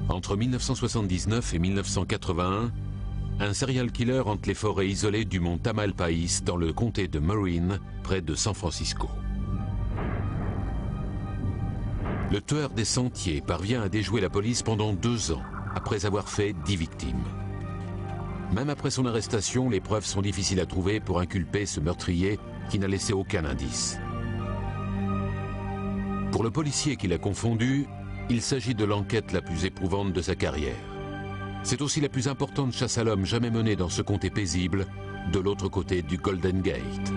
Entre 1979 et 1981, un serial killer hante les forêts isolées du mont Tamalpais dans le comté de Marin, près de San Francisco. Le tueur des sentiers parvient à déjouer la police pendant 2 ans, après avoir fait 10 victimes. Même après son arrestation, les preuves sont difficiles à trouver pour inculper ce meurtrier qui n'a laissé aucun indice. Pour le policier qui l'a confondu, il s'agit de l'enquête la plus éprouvante de sa carrière. C'est aussi la plus importante chasse à l'homme jamais menée dans ce comté paisible, de l'autre côté du Golden Gate.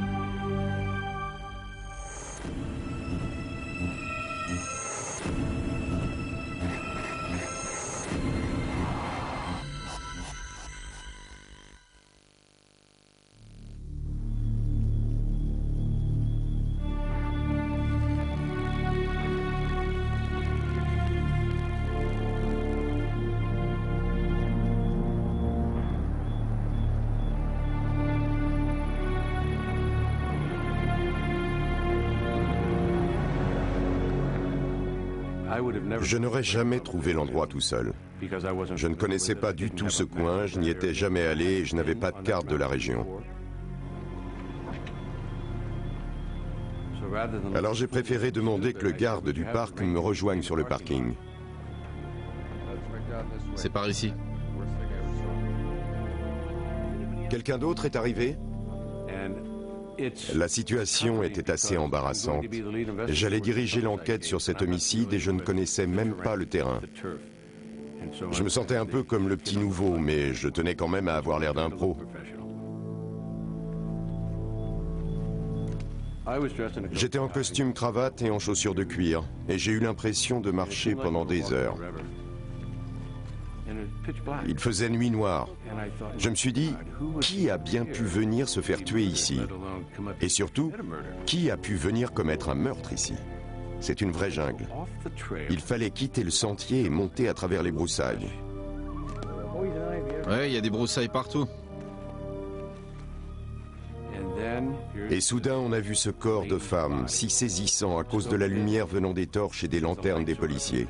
Je n'aurais jamais trouvé l'endroit tout seul. Je ne connaissais pas du tout ce coin, je n'y étais jamais allé et je n'avais pas de carte de la région. Alors j'ai préféré demander que le garde du parc me rejoigne sur le parking. C'est par ici. Quelqu'un d'autre est arrivé ? La situation était assez embarrassante. J'allais diriger l'enquête sur cet homicide et je ne connaissais même pas le terrain. Je me sentais un peu comme le petit nouveau, mais je tenais quand même à avoir l'air d'un pro. J'étais en costume cravate et en chaussures de cuir, et j'ai eu l'impression de marcher pendant des heures. Il faisait nuit noire. Je me suis dit, qui a bien pu venir se faire tuer ici? Et surtout, qui a pu venir commettre un meurtre ici? C'est une vraie jungle. Il fallait quitter le sentier et monter à travers les broussailles. Ouais, il y a des broussailles partout. Et soudain, on a vu ce corps de femme, si saisissant à cause de la lumière venant des torches et des lanternes des policiers.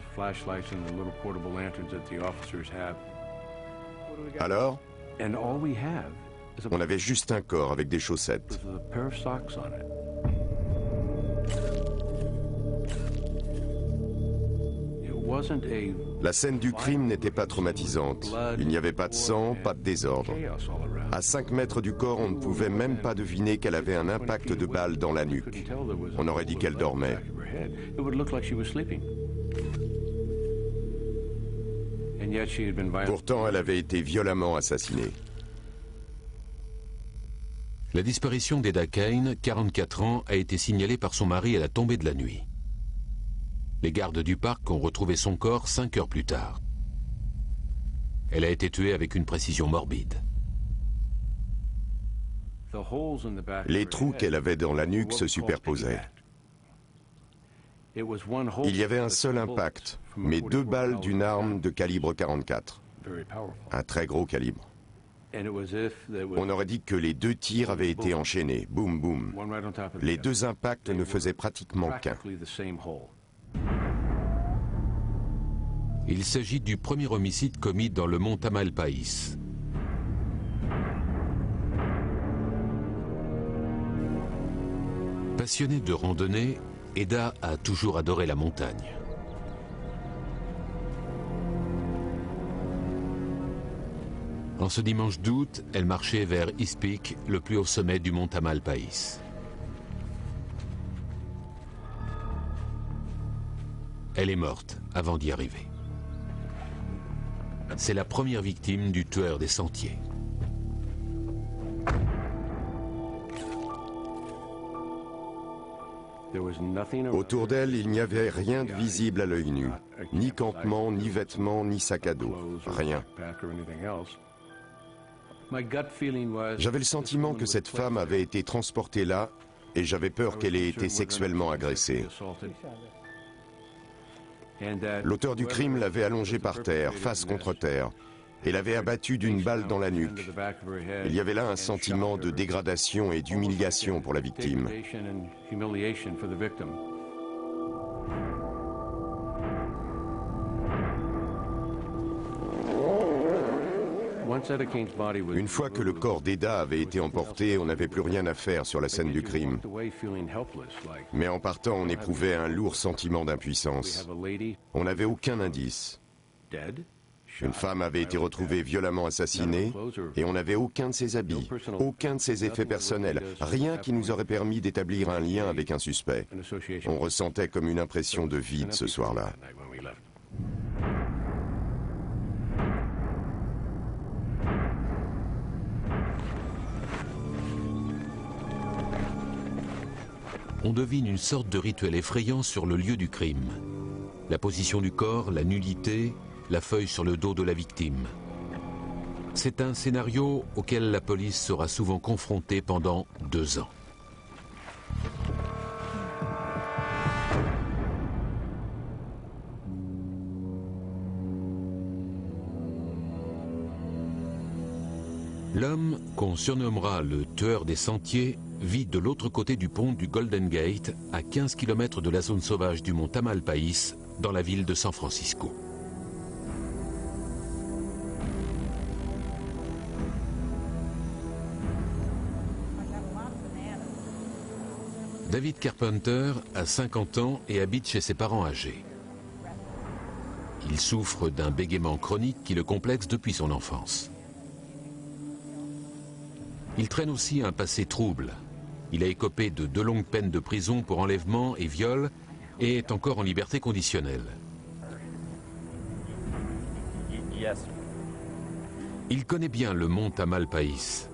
Alors, on avait juste un corps avec des chaussettes. La scène du crime n'était pas traumatisante. Il n'y avait pas de sang, pas de désordre. À 5 mètres du corps, on ne pouvait même pas deviner qu'elle avait un impact de balle dans la nuque. On aurait dit qu'elle dormait. Pourtant, elle avait été violemment assassinée. La disparition d'Eda Kane, 44 ans, a été signalée par son mari à la tombée de la nuit. Les gardes du parc ont retrouvé son corps 5 heures plus tard. Elle a été tuée avec une précision morbide. Les trous qu'elle avait dans la nuque se superposaient. Il y avait un seul impact, mais 2 balles d'une arme de calibre 44. Un très gros calibre. On aurait dit que les 2 tirs avaient été enchaînés, boum boum. Les 2 impacts ne faisaient pratiquement qu'un. Il s'agit du premier homicide commis dans le mont Tamalpais. Passionnée de randonnée, Eda a toujours adoré la montagne. En ce dimanche d'août, elle marchait vers East Peak, le plus haut sommet du mont Tamalpais. Elle est morte avant d'y arriver. C'est la première victime du tueur des sentiers. Autour d'elle, il n'y avait rien de visible à l'œil nu. Ni campement, ni vêtements, ni sac à dos. Rien. J'avais le sentiment que cette femme avait été transportée là et j'avais peur qu'elle ait été sexuellement agressée. L'auteur du crime l'avait allongée par terre, face contre terre, et l'avait abattue d'une balle dans la nuque. Il y avait là un sentiment de dégradation et d'humiliation pour la victime. Une fois que le corps d'Eda avait été emporté, on n'avait plus rien à faire sur la scène du crime. Mais en partant, on éprouvait un lourd sentiment d'impuissance. On n'avait aucun indice. Une femme avait été retrouvée violemment assassinée et on n'avait aucun de ses habits, aucun de ses effets personnels, rien qui nous aurait permis d'établir un lien avec un suspect. On ressentait comme une impression de vide ce soir-là. On devine une sorte de rituel effrayant sur le lieu du crime. La position du corps, la nudité, la feuille sur le dos de la victime. C'est un scénario auquel la police sera souvent confrontée pendant 2 ans. L'homme, qu'on surnommera le tueur des sentiers, vit de l'autre côté du pont du Golden Gate, à 15 km de la zone sauvage du mont Tamalpais, dans la ville de San Francisco. David Carpenter a 50 ans et habite chez ses parents âgés. Il souffre d'un bégaiement chronique qui le complexe depuis son enfance. Il traîne aussi un passé trouble. Il a écopé de 2 longues peines de prison pour enlèvement et viol et est encore en liberté conditionnelle. Il connaît bien le mont Tamalpais.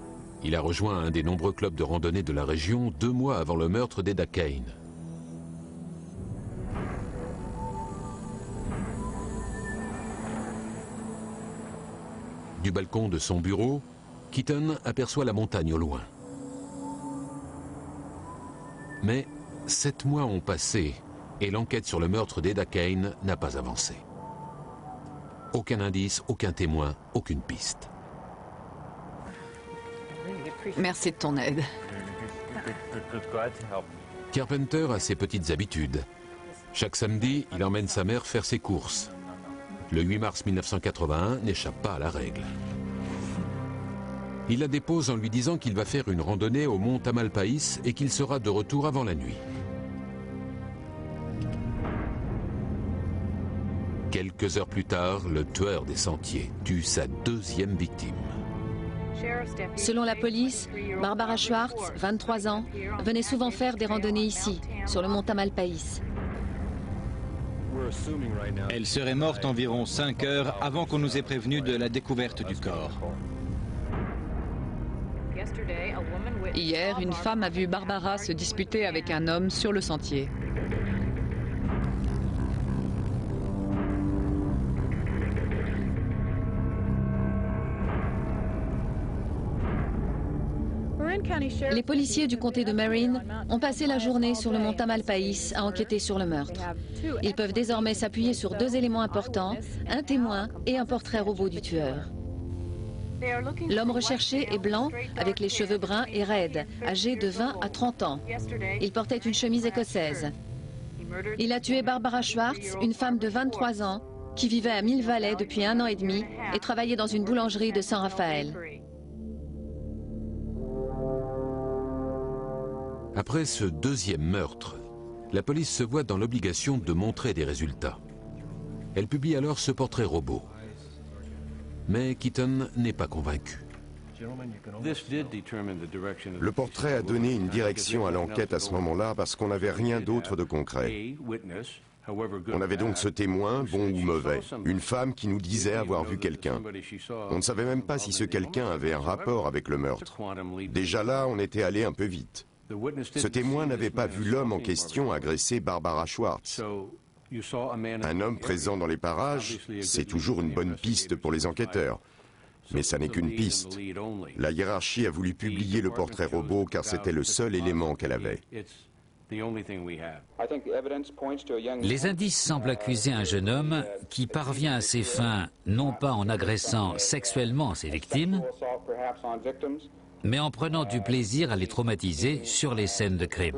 Il a rejoint un des nombreux clubs de randonnée de la région 2 mois avant le meurtre d'Eda Kane. Du balcon de son bureau, Keaton aperçoit la montagne au loin. Mais 7 mois ont passé et l'enquête sur le meurtre d'Eda Kane n'a pas avancé. Aucun indice, aucun témoin, aucune piste. Merci de ton aide. Carpenter a ses petites habitudes. Chaque samedi, il emmène sa mère faire ses courses. Le 8 mars 1981 n'échappe pas à la règle. Il la dépose en lui disant qu'il va faire une randonnée au mont Tamalpais et qu'il sera de retour avant la nuit. Quelques heures plus tard, le tueur des sentiers tue sa 2e victime. Selon la police, Barbara Schwartz, 23 ans, venait souvent faire des randonnées ici, sur le mont Tamalpais. Elle serait morte environ 5 heures avant qu'on nous ait prévenus de la découverte du corps. Hier, une femme a vu Barbara se disputer avec un homme sur le sentier. Les policiers du comté de Marin ont passé la journée sur le mont Tamalpais à enquêter sur le meurtre. Ils peuvent désormais s'appuyer sur 2 éléments importants, un témoin et un portrait robot du tueur. L'homme recherché est blanc, avec les cheveux bruns et raides, âgé de 20 à 30 ans. Il portait une chemise écossaise. Il a tué Barbara Schwartz, une femme de 23 ans, qui vivait à Mill Valley depuis 1 an et demi et travaillait dans une boulangerie de San Rafael. Après ce 2e meurtre, la police se voit dans l'obligation de montrer des résultats. Elle publie alors ce portrait robot. Mais Keaton n'est pas convaincu. Le portrait a donné une direction à l'enquête à ce moment-là parce qu'on n'avait rien d'autre de concret. On avait donc ce témoin, bon ou mauvais, une femme qui nous disait avoir vu quelqu'un. On ne savait même pas si ce quelqu'un avait un rapport avec le meurtre. Déjà là, on était allé un peu vite. Ce témoin n'avait pas vu l'homme en question agresser Barbara Schwartz. Un homme présent dans les parages, c'est toujours une bonne piste pour les enquêteurs. Mais ça n'est qu'une piste. La hiérarchie a voulu publier le portrait robot car c'était le seul élément qu'elle avait. Les indices semblent accuser un jeune homme qui parvient à ses fins non pas en agressant sexuellement ses victimes, mais en prenant du plaisir à les traumatiser sur les scènes de crime.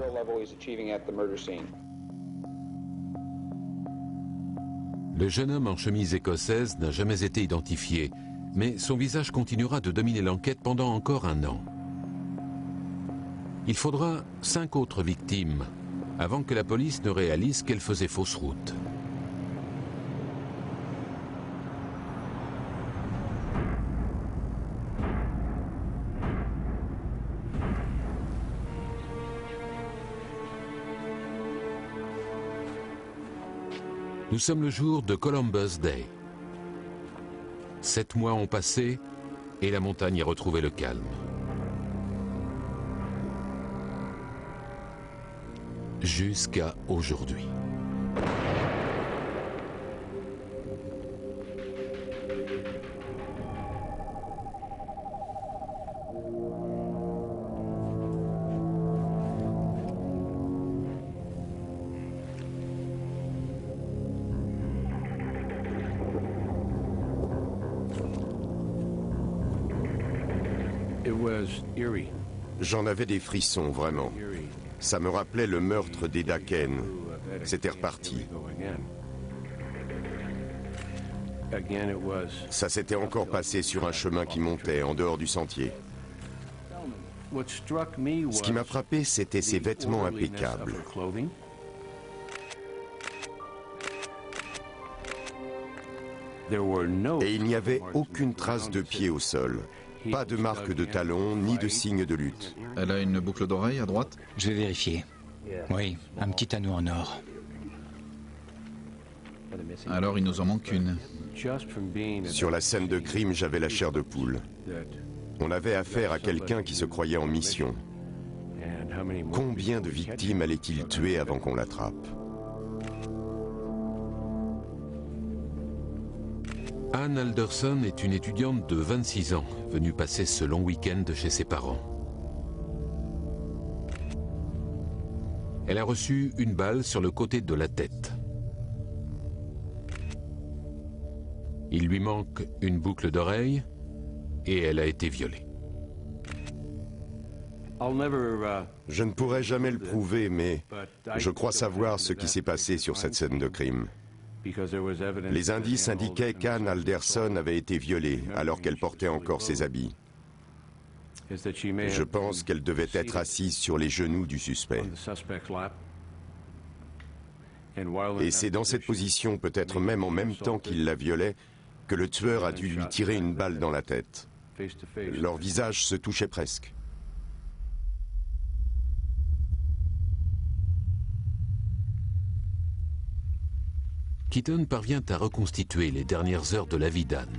Le jeune homme en chemise écossaise n'a jamais été identifié, Mais son visage continuera de dominer l'enquête pendant encore 1 an. Il faudra 5 autres victimes avant que la police ne réalise qu'elle faisait fausse route. Nous sommes le jour de Columbus Day. 7 mois ont passé et la montagne a retrouvé le calme. Jusqu'à aujourd'hui. J'en avais des frissons, vraiment. Ça me rappelait le meurtre d'Eda Kane. C'était reparti. Ça s'était encore passé sur un chemin qui montait, en dehors du sentier. Ce qui m'a frappé, c'était ses vêtements impeccables. Et il n'y avait aucune trace de pied au sol. Pas de marque de talon, ni de signe de lutte. Elle a une boucle d'oreille à droite? Je vais vérifier. Oui, un petit anneau en or. Alors il nous en manque une. Sur la scène de crime, j'avais la chair de poule. On avait affaire à quelqu'un qui se croyait en mission. Combien de victimes allait-il tuer avant qu'on l'attrape? Anne Alderson est une étudiante de 26 ans, venue passer ce long week-end chez ses parents. Elle a reçu une balle sur le côté de la tête. Il lui manque une boucle d'oreille et elle a été violée. Je ne pourrai jamais le prouver, mais je crois savoir ce qui s'est passé sur cette scène de crime. Les indices indiquaient qu'Anne Alderson avait été violée alors qu'elle portait encore ses habits. Je pense qu'elle devait être assise sur les genoux du suspect. Et c'est dans cette position, peut-être même en même temps qu'il la violait, que le tueur a dû lui tirer une balle dans la tête. Leur visage se touchait presque. Keaton parvient à reconstituer les dernières heures de la vie d'Anne.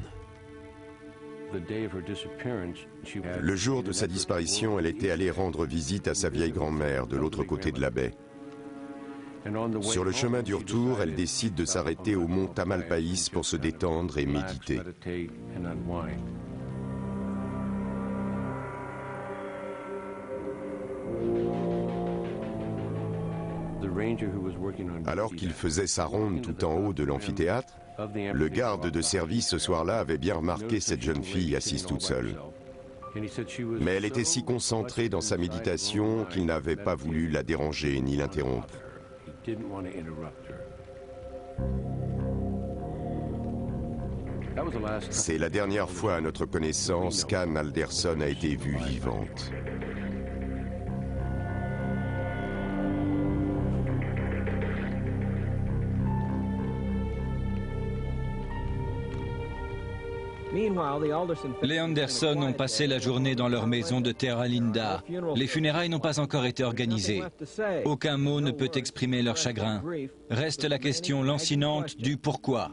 Le jour de sa disparition, elle était allée rendre visite à sa vieille grand-mère de l'autre côté de la baie. Sur le chemin du retour, elle décide de s'arrêter au mont Tamalpais pour se détendre et méditer. Alors qu'il faisait sa ronde tout en haut de l'amphithéâtre, le garde de service ce soir-là avait bien remarqué cette jeune fille assise toute seule. Mais elle était si concentrée dans sa méditation qu'il n'avait pas voulu la déranger ni l'interrompre. C'est la dernière fois à notre connaissance qu'Anne Alderson a été vue vivante. Les Anderson ont passé la journée dans leur maison de Terra Linda. Les funérailles n'ont pas encore été organisées. Aucun mot ne peut exprimer leur chagrin. Reste la question lancinante du pourquoi.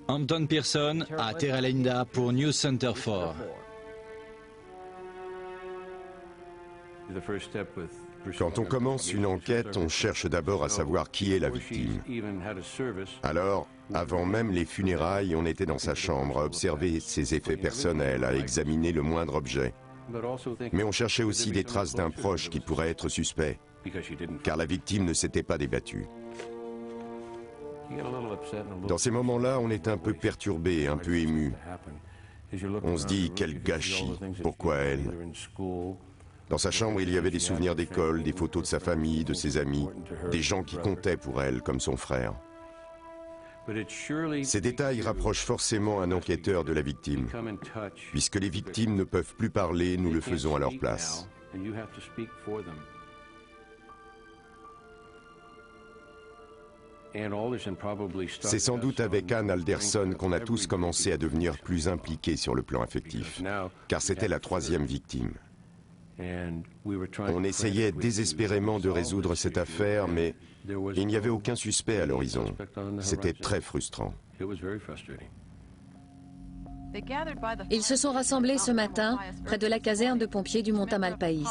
Anton Pearson à Terra Linda pour News Center 4. Quand on commence une enquête, on cherche d'abord à savoir qui est la victime. Alors, avant même les funérailles, on était dans sa chambre à observer ses effets personnels, à examiner le moindre objet. Mais on cherchait aussi des traces d'un proche qui pourrait être suspect, car la victime ne s'était pas débattue. Dans ces moments-là, on est un peu perturbé, un peu ému. On se dit, quel gâchis, pourquoi elle? Dans sa chambre, il y avait des souvenirs d'école, des photos de sa famille, de ses amis, des gens qui comptaient pour elle, comme son frère. Ces détails rapprochent forcément un enquêteur de la victime. Puisque les victimes ne peuvent plus parler, nous le faisons à leur place. C'est sans doute avec Anne Alderson qu'on a tous commencé à devenir plus impliqués sur le plan affectif, car c'était la troisième victime. On essayait désespérément de résoudre cette affaire, mais il n'y avait aucun suspect à l'horizon. C'était très frustrant. Ils se sont rassemblés ce matin près de la caserne de pompiers du mont Tamalpais.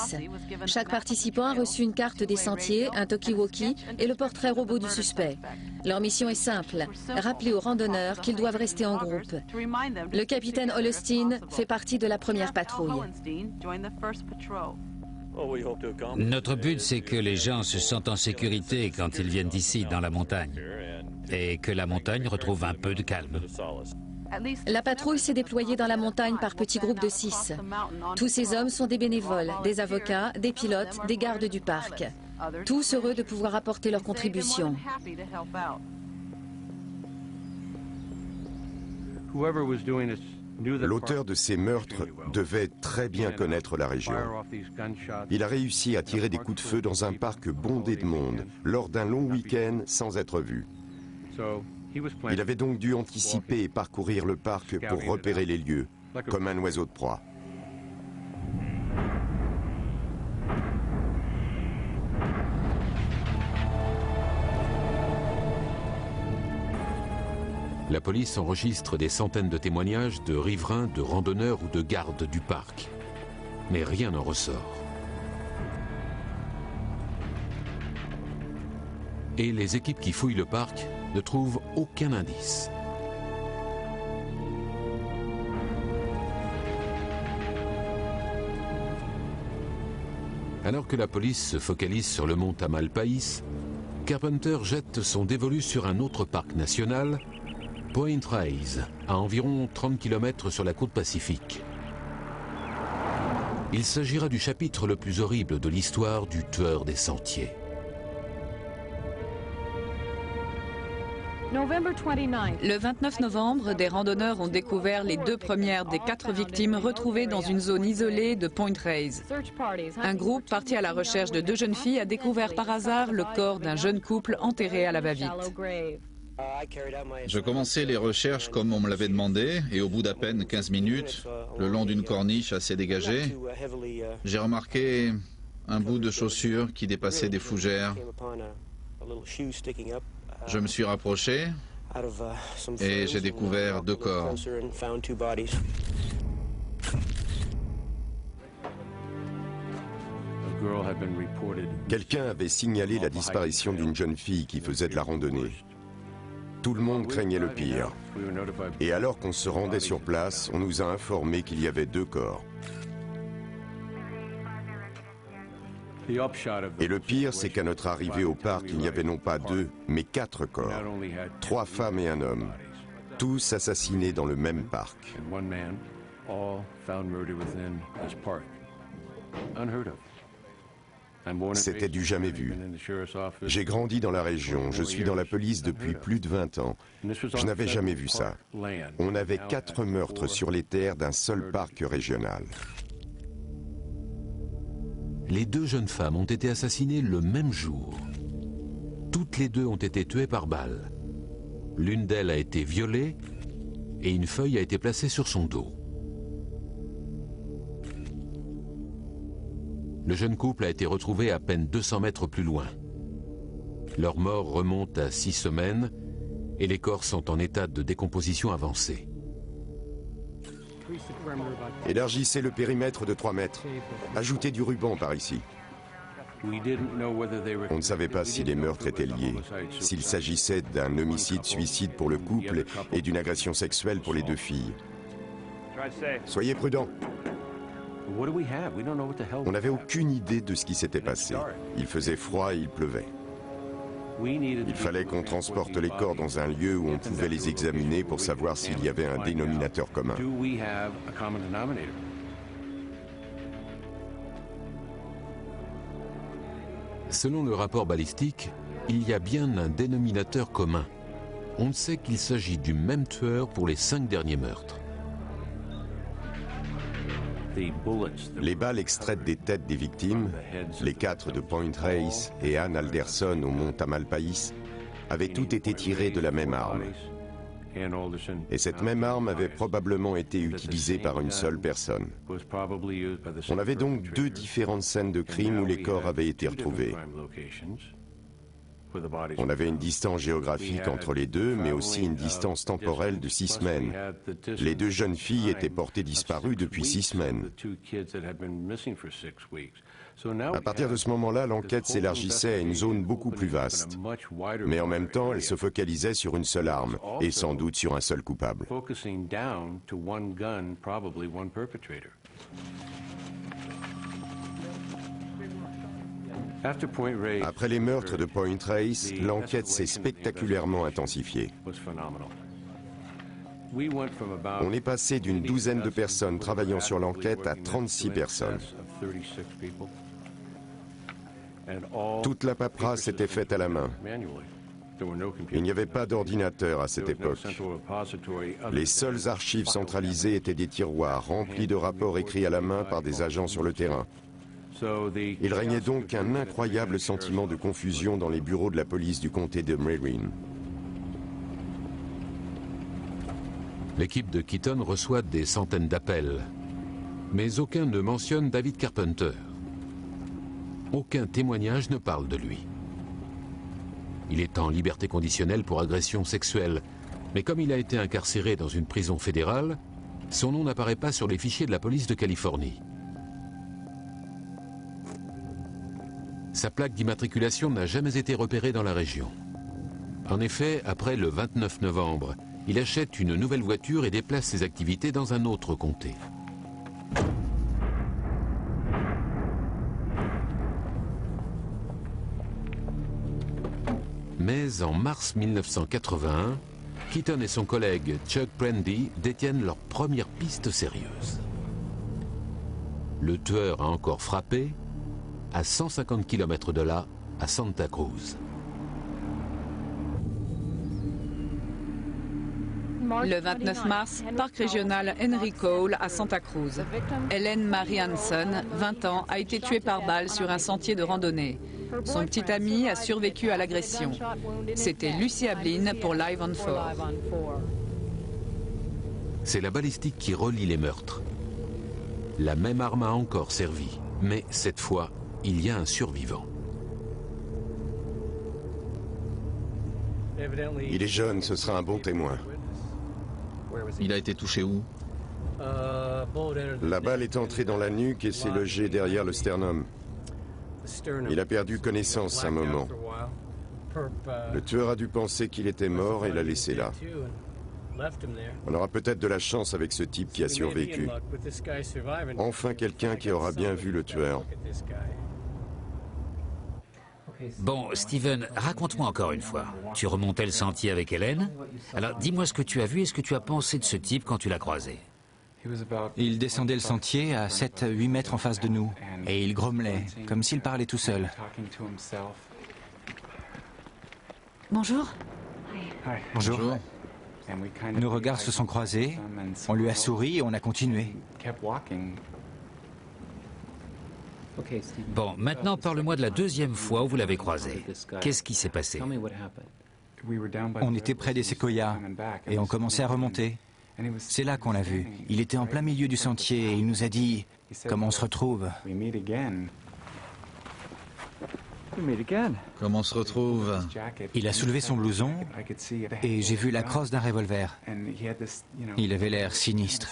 Chaque participant a reçu une carte des sentiers, un talkie-walkie et le portrait robot du suspect. Leur mission est simple, rappeler aux randonneurs qu'ils doivent rester en groupe. Le capitaine Holstein fait partie de la première patrouille. Notre but, c'est que les gens se sentent en sécurité quand ils viennent ici, dans la montagne, et que la montagne retrouve un peu de calme. La patrouille s'est déployée dans la montagne par petits groupes de 6. Tous ces hommes sont des bénévoles, des avocats, des pilotes, des gardes du parc. Tous heureux de pouvoir apporter leur contribution. L'auteur de ces meurtres devait très bien connaître la région. Il a réussi à tirer des coups de feu dans un parc bondé de monde, lors d'un long week-end sans être vu. Il avait donc dû anticiper et parcourir le parc pour repérer les lieux, comme un oiseau de proie. La police enregistre des centaines de témoignages de riverains, de randonneurs ou de gardes du parc. Mais rien n'en ressort. Et les équipes qui fouillent le parc ne trouvent aucun indice. Alors que la police se focalise sur le mont Tamalpais, Carpenter jette son dévolu sur un autre parc national, Point Reyes, à environ 30 km sur la côte pacifique. Il s'agira du chapitre le plus horrible de l'histoire du tueur des sentiers. Le 29 novembre, des randonneurs ont découvert les 2 premières des 4 victimes retrouvées dans une zone isolée de Point Reyes. Un groupe parti à la recherche de 2 jeunes filles a découvert par hasard le corps d'un jeune couple enterré à la va-vite. Je commençais les recherches comme on me l'avait demandé et au bout d'à peine 15 minutes, le long d'une corniche assez dégagée, j'ai remarqué un bout de chaussure qui dépassait des fougères. Je me suis rapproché et j'ai découvert 2 corps. Quelqu'un avait signalé la disparition d'une jeune fille qui faisait de la randonnée. Tout le monde craignait le pire. Et alors qu'on se rendait sur place, on nous a informé qu'il y avait 2 corps. Et le pire, c'est qu'à notre arrivée au parc, il n'y avait non pas 2, mais 4 corps. 3 femmes et un homme, tous assassinés dans le même parc. C'était du jamais vu. J'ai grandi dans la région, je suis dans la police depuis plus de 20 ans. Je n'avais jamais vu ça. On avait 4 meurtres sur les terres d'un seul parc régional. Les 2 jeunes femmes ont été assassinées le même jour. Toutes les 2 ont été tuées par balle. L'une d'elles a été violée et une feuille a été placée sur son dos. Le jeune couple a été retrouvé à peine 200 mètres plus loin. Leur mort remonte à 6 semaines et les corps sont en état de décomposition avancée. Élargissez le périmètre de 3 mètres. Ajoutez du ruban par ici. On ne savait pas si les meurtres étaient liés, s'il s'agissait d'un homicide-suicide pour le couple et d'une agression sexuelle pour les 2 filles. Soyez prudents. On n'avait aucune idée de ce qui s'était passé. Il faisait froid et il pleuvait. Il fallait qu'on transporte les corps dans un lieu où on pouvait les examiner pour savoir s'il y avait un dénominateur commun. Selon le rapport balistique, il y a bien un dénominateur commun. on ne sait qu'il s'agit du même tueur pour les 5 derniers meurtres. Les balles extraites des têtes des victimes, les 4 de Point Reyes et Ann Alderson au mont Tamalpais, avaient toutes été tirées de la même arme. Et cette même arme avait probablement été utilisée par une seule personne. On avait donc 2 différentes scènes de crime où les corps avaient été retrouvés. On avait une distance géographique entre les deux, mais aussi une distance temporelle de 6 semaines. Les 2 jeunes filles étaient portées disparues depuis 6 semaines. À partir de ce moment-là, l'enquête s'élargissait à une zone beaucoup plus vaste. Mais en même temps, elle se focalisait sur une seule arme, et sans doute sur un seul coupable. Après les meurtres de Point Reyes, l'enquête s'est spectaculairement intensifiée. On est passé d'une douzaine de personnes travaillant sur l'enquête à 36 personnes. Toute la paperasse était faite à la main. Il n'y avait pas d'ordinateur à cette époque. Les seules archives centralisées étaient des tiroirs remplis de rapports écrits à la main par des agents sur le terrain. Il régnait donc un incroyable sentiment de confusion dans les bureaux de la police du comté de Marin. L'équipe de Keaton reçoit des centaines d'appels, mais aucun ne mentionne David Carpenter. Aucun témoignage ne parle de lui. Il est en liberté conditionnelle pour agression sexuelle, mais comme il a été incarcéré dans une prison fédérale, son nom n'apparaît pas sur les fichiers de la police de Californie. Sa plaque d'immatriculation n'a jamais été repérée dans la région. En effet, après le 29 novembre, il achète une nouvelle voiture et déplace ses activités dans un autre comté. Mais en mars 1981, Keaton et son collègue Chuck Prendy détiennent leur première piste sérieuse. Le tueur a encore frappé à 150 km de là, à Santa Cruz. Le 29 mars, parc régional Henry Cole à Santa Cruz. Helen Marie Hanson, 20 ans, a été tuée par balle sur un sentier de randonnée. Son petit ami a survécu à l'agression. C'était Lucy Ablin pour Live on 4. C'est la balistique qui relie les meurtres. La même arme a encore servi, mais cette fois, il y a un survivant. Il est jeune, ce sera un bon témoin. Il a été touché où? La balle est entrée dans la nuque et s'est logée derrière le sternum. Il a perdu connaissance un moment. Le tueur a dû penser qu'il était mort et l'a laissé là. On aura peut-être de la chance avec ce type qui a survécu. Enfin quelqu'un qui aura bien vu le tueur. Bon, Steven, raconte-moi encore une fois. Tu remontais le sentier avec Hélène. Alors, dis-moi ce que tu as vu et ce que tu as pensé de ce type quand tu l'as croisé. Il descendait le sentier à 7-8 mètres en face de nous, et il grommelait, comme s'il parlait tout seul. Bonjour. Bonjour. Nos regards se sont croisés, on lui a souri et on a continué. Bon, maintenant parle-moi de la deuxième fois où vous l'avez croisé. Qu'est-ce qui s'est passé? On était près des séquoias et on commençait à remonter. C'est là qu'on l'a vu. Il était en plein milieu du sentier et il nous a dit « Comment on se retrouve ?» Comment on se retrouve? Il a soulevé son blouson et j'ai vu la crosse d'un revolver. Il avait l'air sinistre.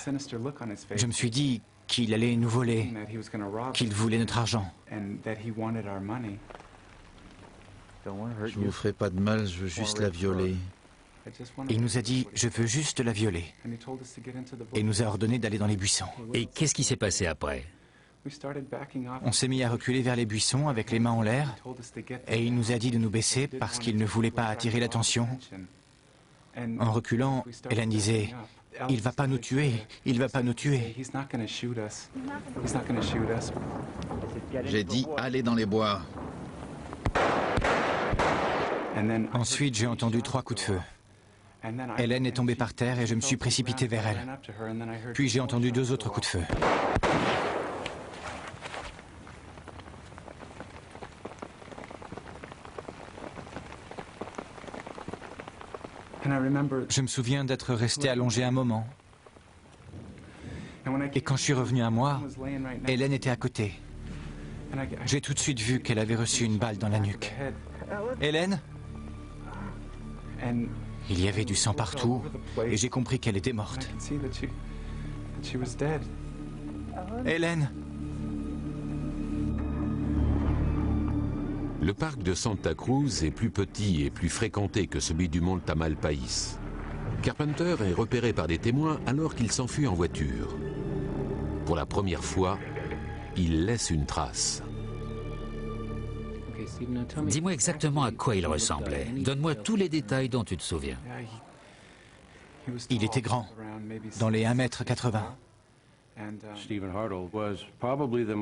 Je me suis dit qu'il allait nous voler, qu'il voulait notre argent. Je vous ferai pas de mal, je veux juste la violer. Il nous a dit « Je veux juste la violer » et nous a ordonné d'aller dans les buissons. Et qu'est-ce qui s'est passé après? On s'est mis à reculer vers les buissons avec les mains en l'air et il nous a dit de nous baisser parce qu'il ne voulait pas attirer l'attention. En reculant, Hélène disait « Il va pas nous tuer, il va pas nous tuer ». J'ai dit allez dans les bois. Ensuite, j'ai entendu 3 coups de feu. Hélène est tombée par terre et je me suis précipité vers elle. Puis j'ai entendu 2 autres coups de feu. Je me souviens d'être resté allongé un moment. Et quand je suis revenu à moi, Hélène était à côté. J'ai tout de suite vu qu'elle avait reçu une balle dans la nuque. Hélène ? Il y avait du sang partout et j'ai compris qu'elle était morte. Hélène ? Le parc de Santa Cruz est plus petit et plus fréquenté que celui du mont Tamalpais. Carpenter est repéré par des témoins alors qu'il s'enfuit en voiture. Pour la première fois, il laisse une trace. Dis-moi exactement à quoi il ressemblait. Donne-moi tous les détails dont tu te souviens. Il était grand, dans les 1,80 m.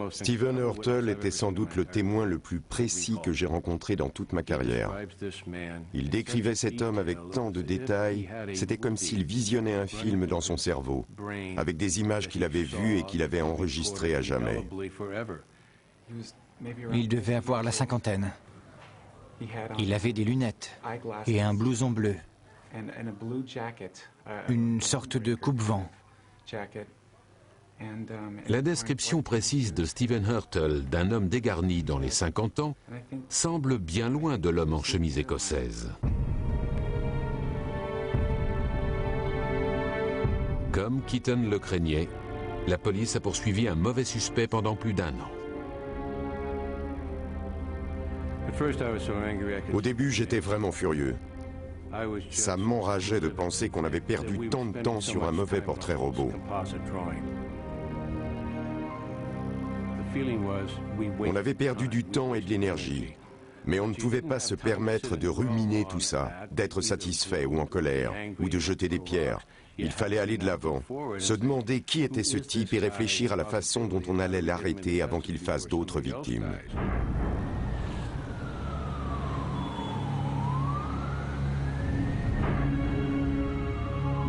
Stephen Hurtle était sans doute le témoin le plus précis que j'ai rencontré dans toute ma carrière. Il décrivait cet homme avec tant de détails, c'était comme s'il visionnait un film dans son cerveau, avec des images qu'il avait vues et qu'il avait enregistrées à jamais. Il devait avoir la cinquantaine. Il avait des lunettes et un blouson bleu, une sorte de coupe-vent. La description précise de Stephen Hurtle d'un homme dégarni dans les 50 ans semble bien loin de l'homme en chemise écossaise. Comme Keaton le craignait, la police a poursuivi un mauvais suspect pendant plus d'1 an. Au début, j'étais vraiment furieux. Ça m'enrageait de penser qu'on avait perdu tant de temps sur un mauvais portrait robot. On avait perdu du temps et de l'énergie, mais on ne pouvait pas se permettre de ruminer tout ça, d'être satisfait ou en colère, ou de jeter des pierres. Il fallait aller de l'avant, se demander qui était ce type et réfléchir à la façon dont on allait l'arrêter avant qu'il fasse d'autres victimes.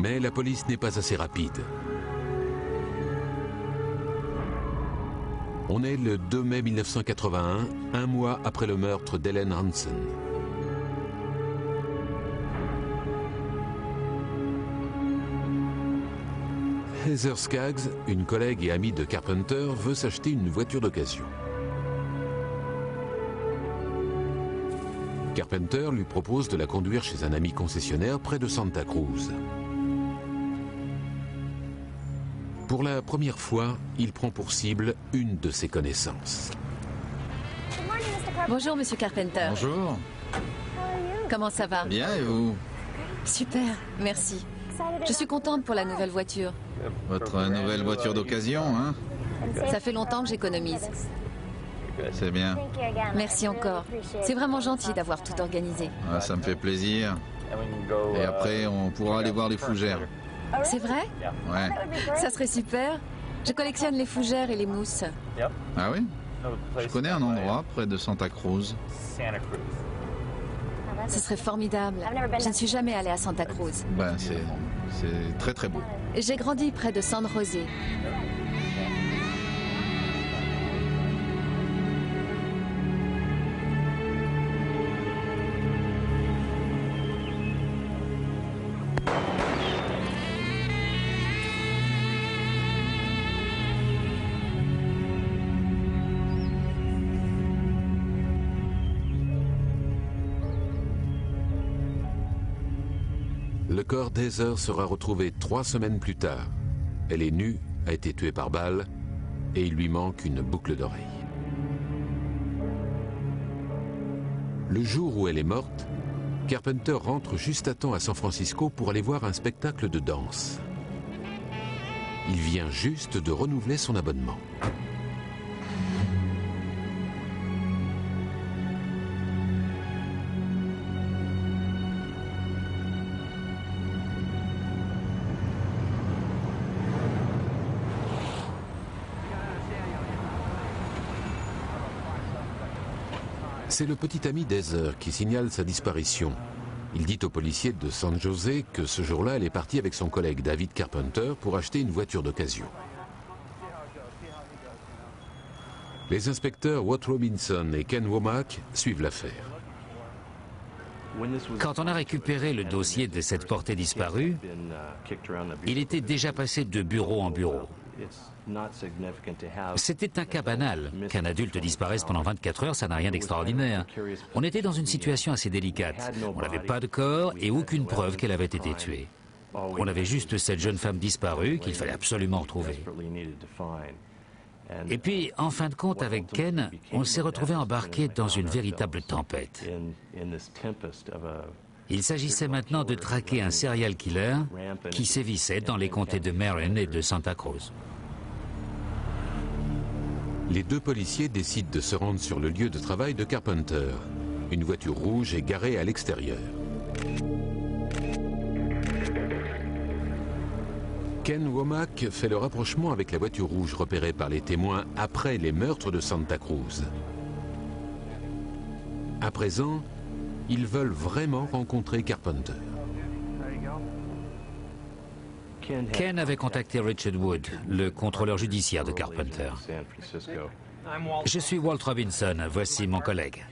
Mais la police n'est pas assez rapide. On est le 2 mai 1981, un mois après le meurtre d'Helen Hansen. Heather Skaggs, une collègue et amie de Carpenter, veut s'acheter une voiture d'occasion. Carpenter lui propose de la conduire chez un ami concessionnaire près de Santa Cruz. Pour la première fois, il prend pour cible une de ses connaissances. Bonjour, Monsieur Carpenter. Bonjour. Comment ça va? Bien, et vous? Super, merci. Je suis contente pour la nouvelle voiture. Votre nouvelle voiture d'occasion, hein? Ça fait longtemps que j'économise. C'est bien. Merci encore. C'est vraiment gentil d'avoir tout organisé. Ah, ça me fait plaisir. Et après, on pourra aller voir les fougères. C'est vrai? Ouais. Ça serait super. Je collectionne les fougères et les mousses. Ah oui? Je connais un endroit près de Santa Cruz. Ce serait formidable. Je ne suis jamais allée à Santa Cruz. Ben, c'est très très beau. J'ai grandi près de San José. Le corps d'Heather sera retrouvé 3 semaines plus tard. Elle est nue, a été tuée par balle, et il lui manque une boucle d'oreille. Le jour où elle est morte, Carpenter rentre juste à temps à San Francisco pour aller voir un spectacle de danse. Il vient juste de renouveler son abonnement. C'est le petit ami d'Heather qui signale sa disparition. Il dit au policier de San José que ce jour-là, elle est partie avec son collègue David Carpenter pour acheter une voiture d'occasion. Les inspecteurs Watt Robinson et Ken Womack suivent l'affaire. Quand on a récupéré le dossier de cette portée disparue, il était déjà passé de bureau en bureau. C'était un cas banal. Qu'un adulte disparaisse pendant 24 heures, ça n'a rien d'extraordinaire. On était dans une situation assez délicate. On n'avait pas de corps et aucune preuve qu'elle avait été tuée. On avait juste cette jeune femme disparue qu'il fallait absolument retrouver. Et puis, en fin de compte, avec Ken, on s'est retrouvé embarqué dans une véritable tempête. Il s'agissait maintenant de traquer un serial killer qui sévissait dans les comtés de Marin et de Santa Cruz. Les deux policiers décident de se rendre sur le lieu de travail de Carpenter. Une voiture rouge est garée à l'extérieur. Ken Womack fait le rapprochement avec la voiture rouge repérée par les témoins après les meurtres de Santa Cruz. À présent, ils veulent vraiment rencontrer Carpenter. Ken avait contacté Richard Wood, le contrôleur judiciaire de Carpenter. Je suis Walt Robinson, voici mon collègue.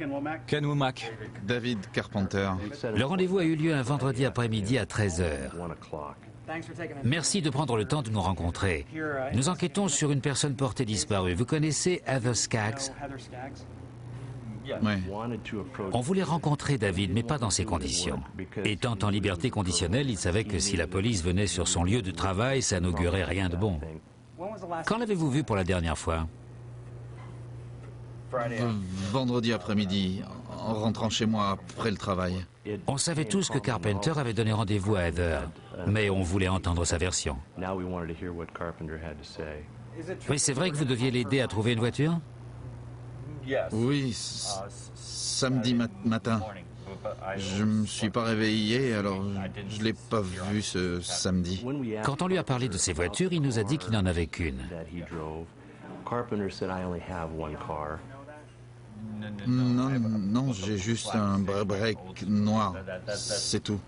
Ken Womack. David Carpenter. Le rendez-vous a eu lieu un vendredi après-midi à 13h. Merci de prendre le temps de nous rencontrer. Nous enquêtons sur une personne portée disparue. Vous connaissez Heather Skaggs? Oui. On voulait rencontrer David, mais pas dans ces conditions. Étant en liberté conditionnelle, il savait que si la police venait sur son lieu de travail, ça n'augurait rien de bon. Quand l'avez-vous vu pour la dernière fois? Vendredi après-midi, en rentrant chez moi après le travail. On savait tous que Carpenter avait donné rendez-vous à Heather, mais on voulait entendre sa version. Oui, c'est vrai que vous deviez l'aider à trouver une voiture? Oui, samedi matin. Je me suis pas réveillé, alors je l'ai pas vu ce samedi. Quand on lui a parlé de ses voitures, il nous a dit qu'il n'en avait qu'une. Non, j'ai juste un break noir, c'est tout.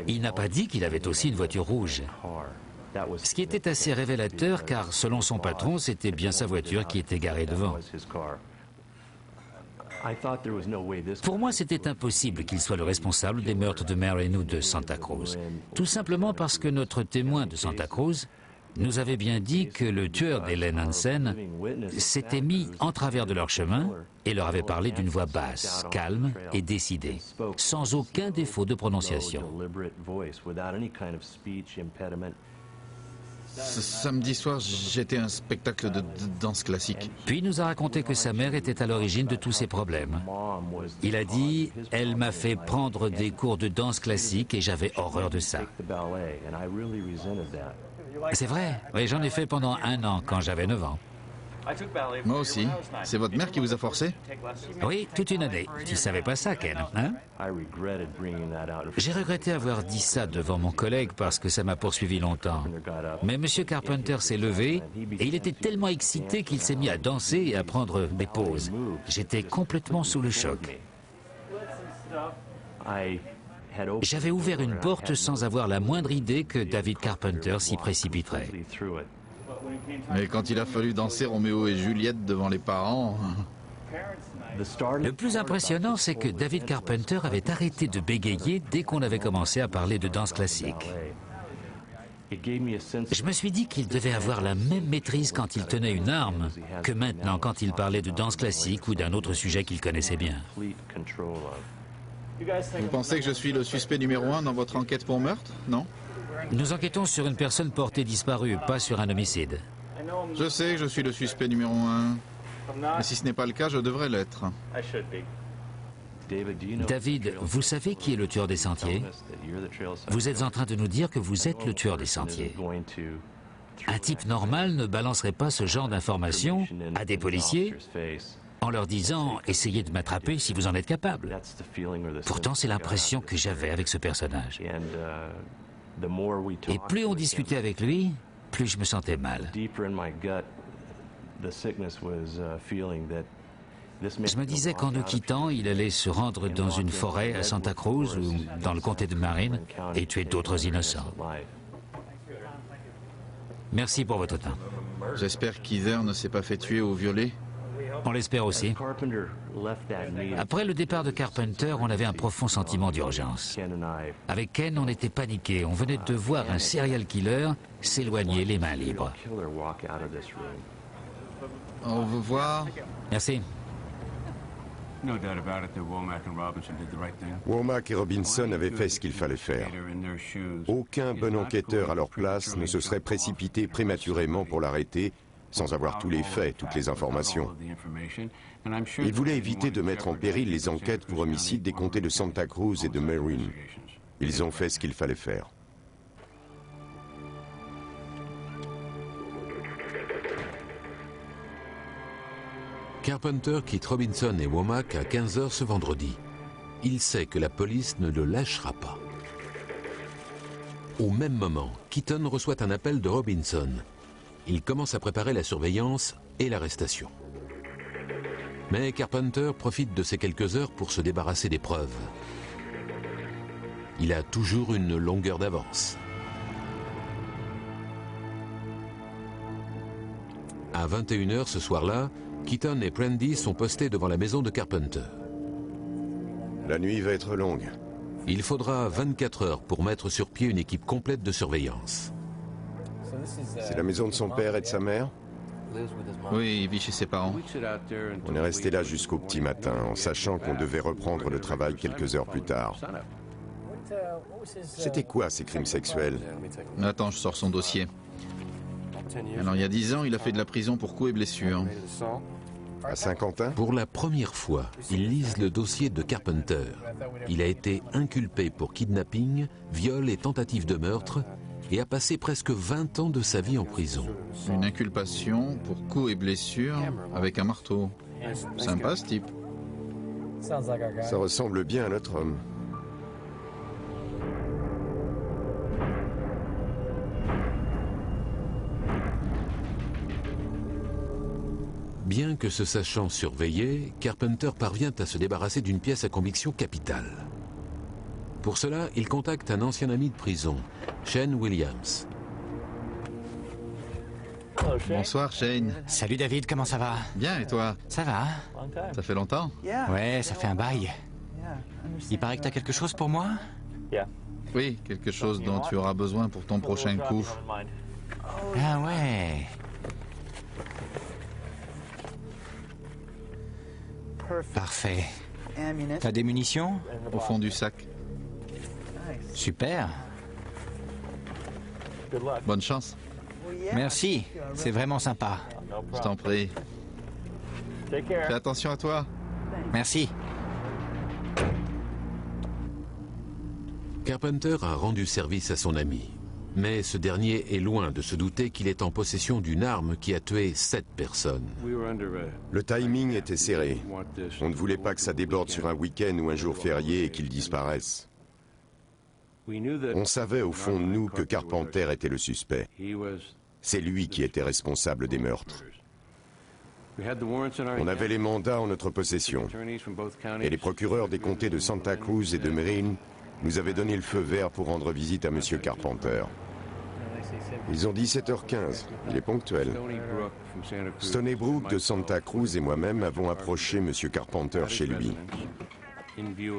Il n'a pas dit qu'il avait aussi une voiture rouge. Ce qui était assez révélateur car, selon son patron, c'était bien sa voiture qui était garée devant. Pour moi, c'était impossible qu'il soit le responsable des meurtres de Marin ou de Santa Cruz. Tout simplement parce que notre témoin de Santa Cruz nous avait bien dit que le tueur d'Helen Hansen s'était mis en travers de leur chemin et leur avait parlé d'une voix basse, calme et décidée, sans aucun défaut de prononciation. Ce samedi soir, j'étais à un spectacle de danse classique. Puis il nous a raconté que sa mère était à l'origine de tous ces problèmes. Il a dit « Elle m'a fait prendre des cours de danse classique et j'avais horreur de ça. » C'est vrai, oui, j'en ai fait pendant 1 an quand j'avais 9 ans. Moi aussi. C'est votre mère qui vous a forcé? Oui, toute une année. Tu savais pas ça, Ken, hein? J'ai regretté avoir dit ça devant mon collègue parce que ça m'a poursuivi longtemps. Mais M. Carpenter s'est levé et il était tellement excité qu'il s'est mis à danser et à prendre des pauses. J'étais complètement sous le choc. J'avais ouvert une porte sans avoir la moindre idée que David Carpenter s'y précipiterait. Mais quand il a fallu danser Roméo et Juliette devant les parents... Le plus impressionnant, c'est que David Carpenter avait arrêté de bégayer dès qu'on avait commencé à parler de danse classique. Je me suis dit qu'il devait avoir la même maîtrise quand il tenait une arme que maintenant quand il parlait de danse classique ou d'un autre sujet qu'il connaissait bien. Vous pensez que je suis le suspect numéro 1 dans votre enquête pour meurtre, non? Nous enquêtons sur une personne portée disparue, pas sur un homicide. Je sais que je suis le suspect numéro 1. Mais si ce n'est pas le cas, je devrais l'être. David, vous savez qui est le tueur des sentiers? Vous êtes en train de nous dire que vous êtes le tueur des sentiers. Un type normal ne balancerait pas ce genre d'informations à des policiers en leur disant « Essayez de m'attraper si vous en êtes capable ». Pourtant, c'est l'impression que j'avais avec ce personnage. Et plus on discutait avec lui, plus je me sentais mal. Je me disais qu'en nous quittant, il allait se rendre dans une forêt à Santa Cruz ou dans le comté de Marin et tuer d'autres innocents. Merci pour votre temps. J'espère qu'Heather ne s'est pas fait tuer ou violer. On l'espère aussi. Après le départ de Carpenter, on avait un profond sentiment d'urgence. Avec Ken, on était paniqués. On venait de voir un serial killer s'éloigner les mains libres. Au revoir. Merci. Womack et Robinson avaient fait ce qu'il fallait faire. Aucun bon enquêteur à leur place ne se serait précipité prématurément pour l'arrêter sans avoir tous les faits, toutes les informations. Ils voulaient éviter de mettre en péril les enquêtes pour homicide des comtés de Santa Cruz et de Marin. Ils ont fait ce qu'il fallait faire. Carpenter quitte Robinson et Womack à 15 h ce vendredi. Il sait que la police ne le lâchera pas. Au même moment, Keaton reçoit un appel de Robinson. Il commence à préparer la surveillance et l'arrestation. Mais Carpenter profite de ces quelques heures pour se débarrasser des preuves. Il a toujours une longueur d'avance. À 21 h ce soir-là, Keaton et Prendy sont postés devant la maison de Carpenter. La nuit va être longue. Il faudra 24 heures pour mettre sur pied une équipe complète de surveillance. C'est la maison de son père et de sa mère? Oui, il vit chez ses parents. On est resté là jusqu'au petit matin, en sachant qu'on devait reprendre le travail quelques heures plus tard. C'était quoi ces crimes sexuels? Attends, je sors son dossier. Alors, il y a 10 ans, il a fait de la prison pour coups et blessures. À Saint-Quentin? Pour la première fois, ils lisent le dossier de Carpenter. Il a été inculpé pour kidnapping, viol et tentative de meurtre et a passé presque 20 ans de sa vie en prison. Une inculpation pour coups et blessures avec un marteau. Sympa ce type. Ça ressemble bien à notre homme. Bien que se sachant surveillé, Carpenter parvient à se débarrasser d'une pièce à conviction capitale. Pour cela, il contacte un ancien ami de prison, Shane Williams. Bonsoir Shane. Salut David, comment ça va? Bien, et toi? Ça va? Ça fait longtemps? Ouais, ça fait un bail. Il paraît que t'as quelque chose pour moi? Oui, quelque chose dont tu auras besoin pour ton prochain coup. Ah ouais. Parfait. T'as des munitions? Au fond du sac. Super. Bonne chance. Merci, c'est vraiment sympa. Je t'en prie. Fais attention à toi. Merci. Carpenter a rendu service à son ami. Mais ce dernier est loin de se douter qu'il est en possession d'une arme qui a tué 7 personnes. Le timing était serré. On ne voulait pas que ça déborde sur un week-end ou un jour férié et qu'il disparaisse. On savait au fond de nous que Carpenter était le suspect. C'est lui qui était responsable des meurtres. On avait les mandats en notre possession. Et les procureurs des comtés de Santa Cruz et de Marin nous avaient donné le feu vert pour rendre visite à M. Carpenter. Ils ont dit 7h15. Il est ponctuel. Stoney Brook de Santa Cruz et moi-même avons approché M. Carpenter chez lui,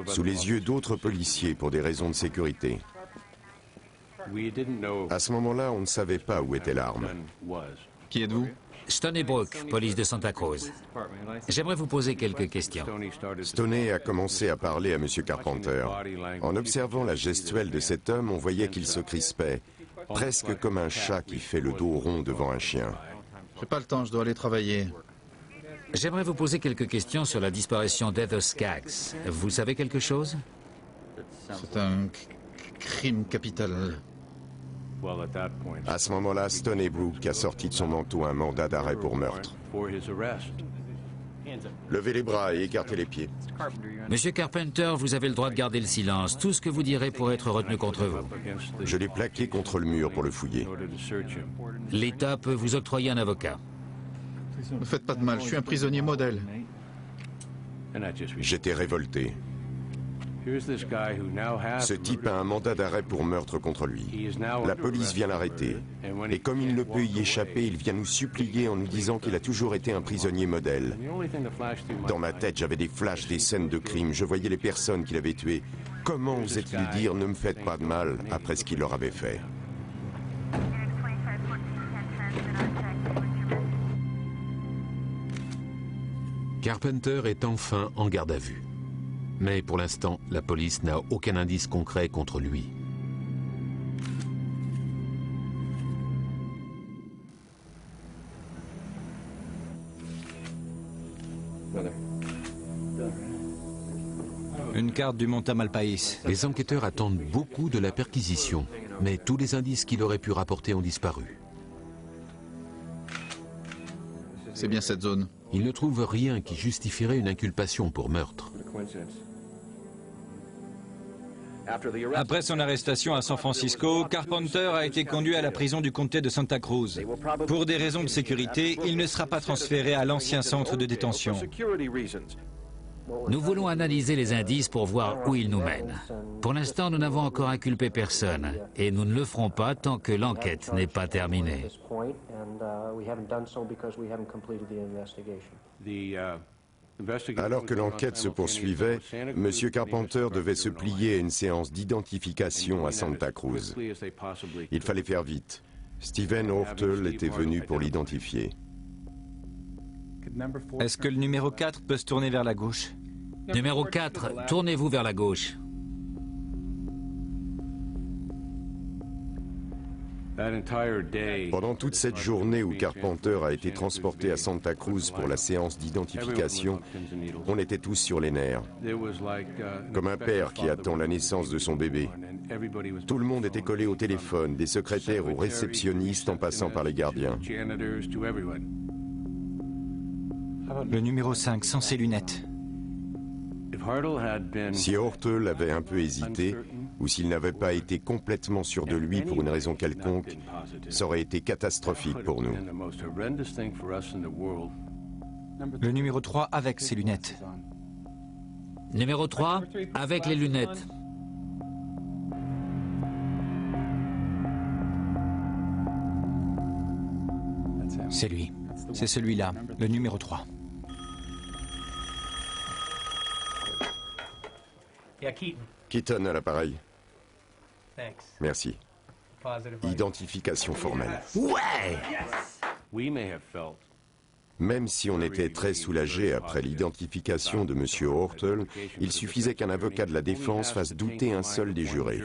sous les yeux d'autres policiers pour des raisons de sécurité. À ce moment-là, on ne savait pas où était l'arme. Qui êtes-vous? Stoney Brook, police de Santa Cruz. J'aimerais vous poser quelques questions. Stoney a commencé à parler à M. Carpenter. En observant la gestuelle de cet homme, on voyait qu'il se crispait, presque comme un chat qui fait le dos rond devant un chien. J'ai pas le temps, je dois aller travailler. J'aimerais vous poser quelques questions sur la disparition d'Heather Skaggs. Vous savez quelque chose? C'est un crime capital. À ce moment-là, Stoney Brook a sorti de son manteau un mandat d'arrêt pour meurtre. Levez les bras et écartez les pieds. Monsieur Carpenter, vous avez le droit de garder le silence. Tout ce que vous direz pourrait être retenu contre vous. Je l'ai plaqué contre le mur pour le fouiller. L'État peut vous octroyer un avocat. Ne faites pas de mal, je suis un prisonnier modèle. J'étais révolté. Ce type a un mandat d'arrêt pour meurtre contre lui. La police vient l'arrêter. Et comme il ne peut y échapper, il vient nous supplier en nous disant qu'il a toujours été un prisonnier modèle. Dans ma tête, j'avais des flashs des scènes de crime. Je voyais les personnes qu'il avait tuées. Comment osait-il dire « ne me faites pas de mal » après ce qu'il leur avait fait? Carpenter est enfin en garde à vue. Mais pour l'instant, la police n'a aucun indice concret contre lui. Une carte du mont Tamalpais. Les enquêteurs attendent beaucoup de la perquisition, mais tous les indices qu'il aurait pu rapporter ont disparu. C'est bien cette zone. Ils ne trouvent rien qui justifierait une inculpation pour meurtre. Après son arrestation à San Francisco, Carpenter a été conduit à la prison du comté de Santa Cruz. Pour des raisons de sécurité, il ne sera pas transféré à l'ancien centre de détention. Nous voulons analyser les indices pour voir où ils nous mènent. Pour l'instant, nous n'avons encore inculpé personne et nous ne le ferons pas tant que l'enquête n'est pas terminée. Alors que l'enquête se poursuivait, M. Carpenter devait se plier à une séance d'identification à Santa Cruz. Il fallait faire vite. Stephen Ortel était venu pour l'identifier. Est-ce que le numéro 4 peut se tourner vers la gauche? Numéro 4, tournez-vous vers la gauche. Pendant toute cette journée où Carpenter a été transporté à Santa Cruz pour la séance d'identification, on était tous sur les nerfs. Comme un père qui attend la naissance de son bébé. Tout le monde était collé au téléphone, des secrétaires aux réceptionnistes en passant par les gardiens. Le numéro 5, sans ses lunettes. Si Ortel avait un peu hésité, ou s'il n'avait pas été complètement sûr de lui pour une raison quelconque, ça aurait été catastrophique pour nous. Le numéro 3 avec ses lunettes. Numéro 3, avec les lunettes. C'est lui. C'est celui-là, le numéro 3. Keaton à l'appareil. Merci. Identification formelle. Ouais! Même si on était très soulagé après l'identification de M. Ortel, il suffisait qu'un avocat de la défense fasse douter un seul des jurés.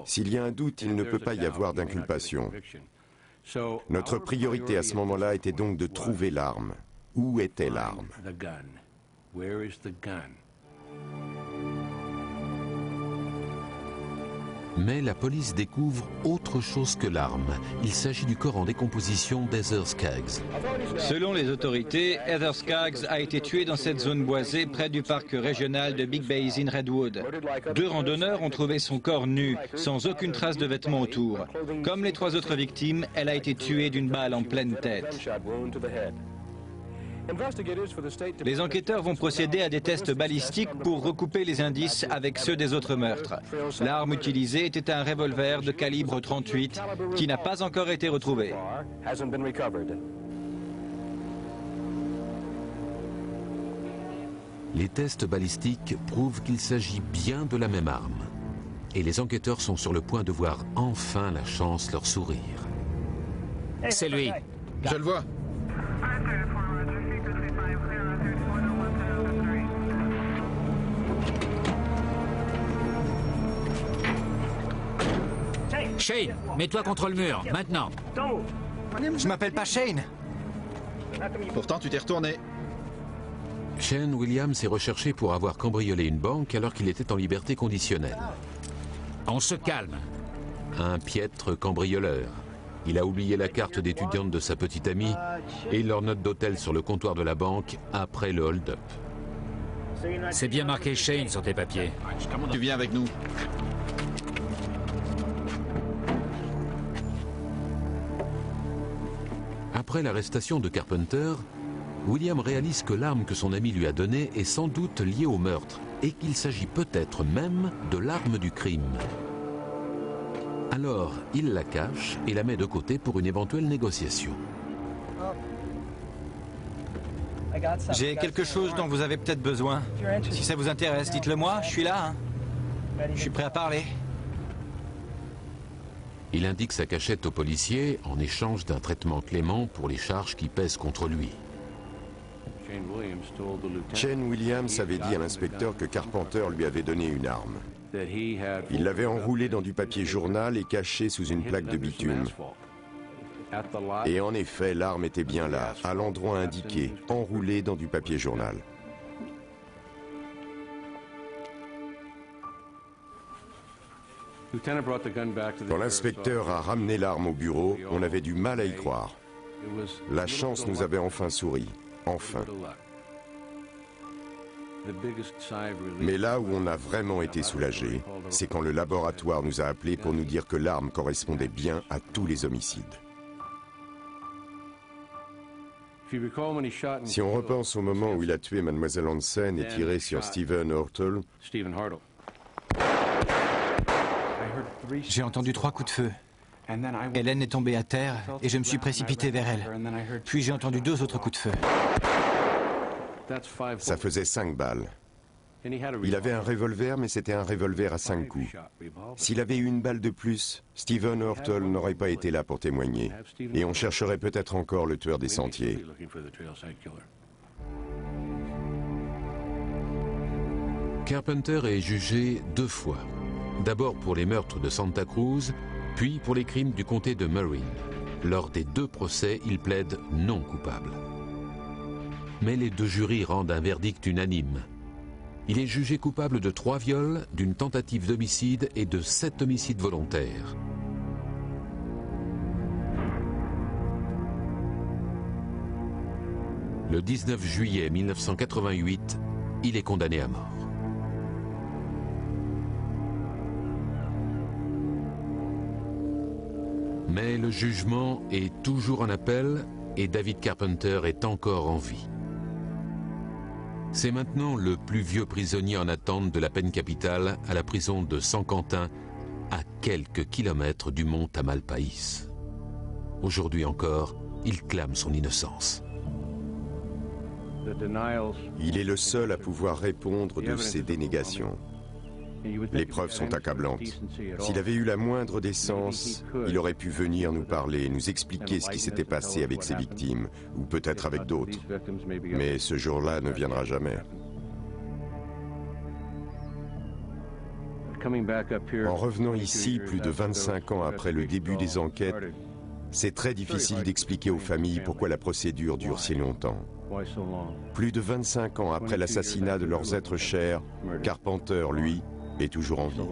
S'il y a un doute, il ne peut pas y avoir d'inculpation. Notre priorité à ce moment-là était donc de trouver l'arme. Où était l'arme? Mais la police découvre autre chose que l'arme. Il s'agit du corps en décomposition d'Heather Skaggs. Selon les autorités, Heather Skaggs a été tuée dans cette zone boisée près du parc régional de Big Basin Redwood. 2 randonneurs ont trouvé son corps nu, sans aucune trace de vêtements autour. Comme les 3 autres victimes, elle a été tuée d'une balle en pleine tête. Les enquêteurs vont procéder à des tests balistiques pour recouper les indices avec ceux des autres meurtres. L'arme utilisée était un revolver de calibre 38 qui n'a pas encore été retrouvé. Les tests balistiques prouvent qu'il s'agit bien de la même arme. Et les enquêteurs sont sur le point de voir enfin la chance leur sourire. C'est lui. Je le vois. Shane, mets-toi contre le mur, maintenant. Je m'appelle pas Shane. Pourtant, tu t'es retourné. Shane Williams est recherché pour avoir cambriolé une banque alors qu'il était en liberté conditionnelle. On se calme. Un piètre cambrioleur. Il a oublié la carte d'étudiante de sa petite amie et leur note d'hôtel sur le comptoir de la banque après le hold-up. C'est bien marqué Shane sur tes papiers. Tu viens avec nous. Après l'arrestation de Carpenter, William réalise que l'arme que son ami lui a donnée est sans doute liée au meurtre et qu'il s'agit peut-être même de l'arme du crime. Alors, il la cache et la met de côté pour une éventuelle négociation. J'ai quelque chose dont vous avez peut-être besoin. Si ça vous intéresse, dites-le moi, je suis là. Hein. Je suis prêt à parler. Il indique sa cachette au policier en échange d'un traitement clément pour les charges qui pèsent contre lui. Shane Williams avait dit à l'inspecteur que Carpenter lui avait donné une arme. Il l'avait enroulée dans du papier journal et cachée sous une plaque de bitume. Et en effet, l'arme était bien là, à l'endroit indiqué, enroulée dans du papier journal. Quand l'inspecteur a ramené l'arme au bureau, on avait du mal à y croire. La chance nous avait enfin souri. Enfin. Mais là où on a vraiment été soulagé, c'est quand le laboratoire nous a appelés pour nous dire que l'arme correspondait bien à tous les homicides. Si on repense au moment où il a tué Mademoiselle Hansen et tiré sur Stephen Hartle, J'ai entendu 3 coups de feu. Hélène est tombée à terre et je me suis précipité vers elle. Puis j'ai entendu 2 autres coups de feu. ça faisait 5 balles. Il avait un revolver, mais c'était un revolver à 5 coups. S'il avait eu une balle de plus, Stephen Hartle n'aurait pas été là pour témoigner. Et on chercherait peut-être encore le tueur des sentiers. Carpenter est jugé 2 fois. D'abord pour les meurtres de Santa Cruz, puis pour les crimes du comté de Marin. Lors des 2 procès, il plaide non coupable. Mais les 2 jurys rendent un verdict unanime. Il est jugé coupable de 3 viols, d'une tentative d'homicide et de 7 homicides volontaires. Le 19 juillet 1988, il est condamné à mort. Mais le jugement est toujours en appel et David Carpenter est encore en vie. C'est maintenant le plus vieux prisonnier en attente de la peine capitale à la prison de San Quentin, à quelques kilomètres du mont Tamalpais. Aujourd'hui encore, il clame son innocence. Il est le seul à pouvoir répondre de ces dénégations. Les preuves sont accablantes. S'il avait eu la moindre décence, il aurait pu venir nous parler, nous expliquer ce qui s'était passé avec ses victimes, ou peut-être avec d'autres. Mais ce jour-là ne viendra jamais. En revenant ici, plus de 25 ans après le début des enquêtes, c'est très difficile d'expliquer aux familles pourquoi la procédure dure si longtemps. Plus de 25 ans après l'assassinat de leurs êtres chers, Carpenter, lui, est toujours en vie.